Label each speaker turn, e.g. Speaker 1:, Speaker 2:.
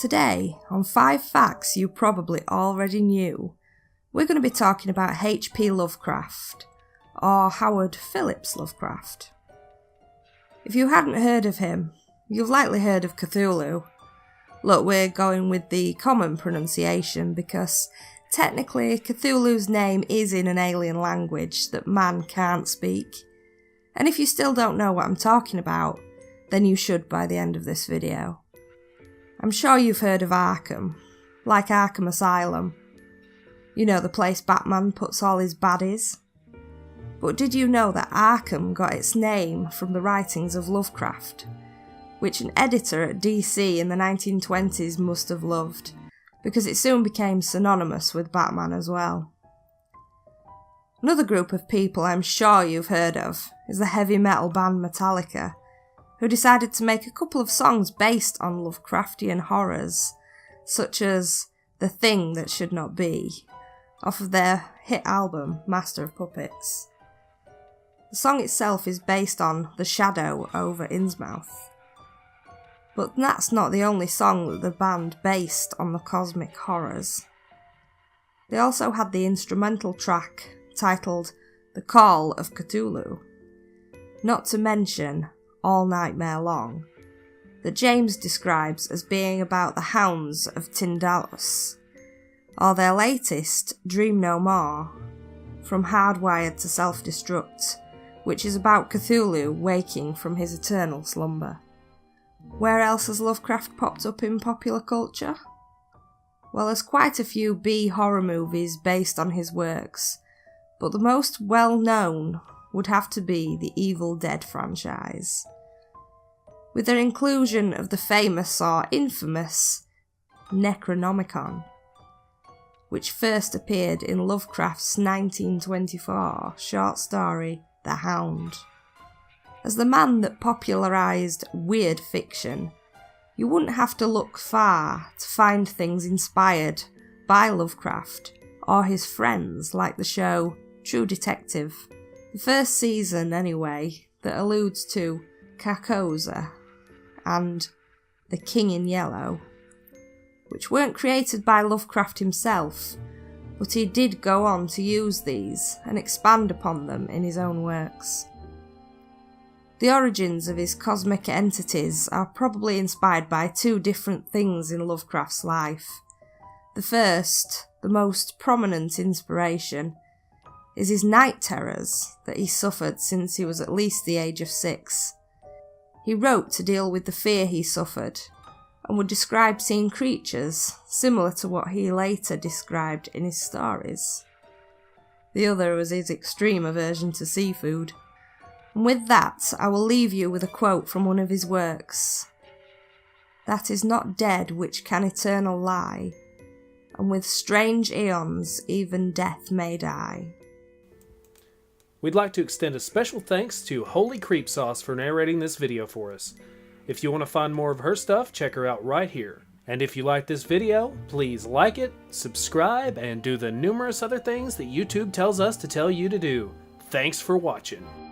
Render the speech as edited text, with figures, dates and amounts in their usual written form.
Speaker 1: today, on 5 facts you probably already knew, we're going to be talking about H.P. Lovecraft, or Howard Phillips Lovecraft. If you hadn't heard of him, you've likely heard of Cthulhu. Look, we're going with the common pronunciation because technically Cthulhu's name is in an alien language that man can't speak. And if you still don't know what I'm talking about, then you should by the end of this video. I'm sure you've heard of Arkham, like Arkham Asylum. You know, the place Batman puts all his baddies. But did you know that Arkham got its name from the writings of Lovecraft, which an editor at DC in the 1920s must have loved, because it soon became synonymous with Batman as well. Another group of people I'm sure you've heard of is the heavy metal band Metallica, who decided to make a couple of songs based on Lovecraftian horrors, such as The Thing That Should Not Be, off of their hit album Master of Puppets. The song itself is based on The Shadow over Innsmouth. But that's not the only song that the band based on the cosmic horrors. They also had the instrumental track titled The Call of Cthulhu, not to mention All Nightmare Long, that James describes as being about the hounds of Tyndallus, or their latest, Dream No More, From Hardwired to Self-Destruct, which is about Cthulhu waking from his eternal slumber. Where else has Lovecraft popped up in popular culture? Well, there's quite a few B horror movies based on his works, but the most well-known would have to be the Evil Dead franchise, with their inclusion of the famous or infamous Necronomicon, which first appeared in Lovecraft's 1924 short story The Hound. As the man that popularised weird fiction, you wouldn't have to look far to find things inspired by Lovecraft or his friends, like the show True Detective, the first season anyway, that alludes to Carcosa and The King in Yellow, which weren't created by Lovecraft himself, but he did go on to use these and expand upon them in his own works. The origins of his cosmic entities are probably inspired by 2 different things in Lovecraft's life. The first, the most prominent inspiration, is his night terrors that he suffered since he was at least the age of 6. He wrote to deal with the fear he suffered, and would describe seeing creatures similar to what he later described in his stories. The other was his extreme aversion to seafood. And with that, I will leave you with a quote from one of his works. "That is not dead which can eternal lie, and with strange aeons even death may die."
Speaker 2: We'd like to extend a special thanks to Holy Creep Sauce for narrating this video for us. If you want to find more of her stuff, check her out right here. And if you like this video, please like it, subscribe, and do the numerous other things that YouTube tells us to tell you to do. Thanks for watching.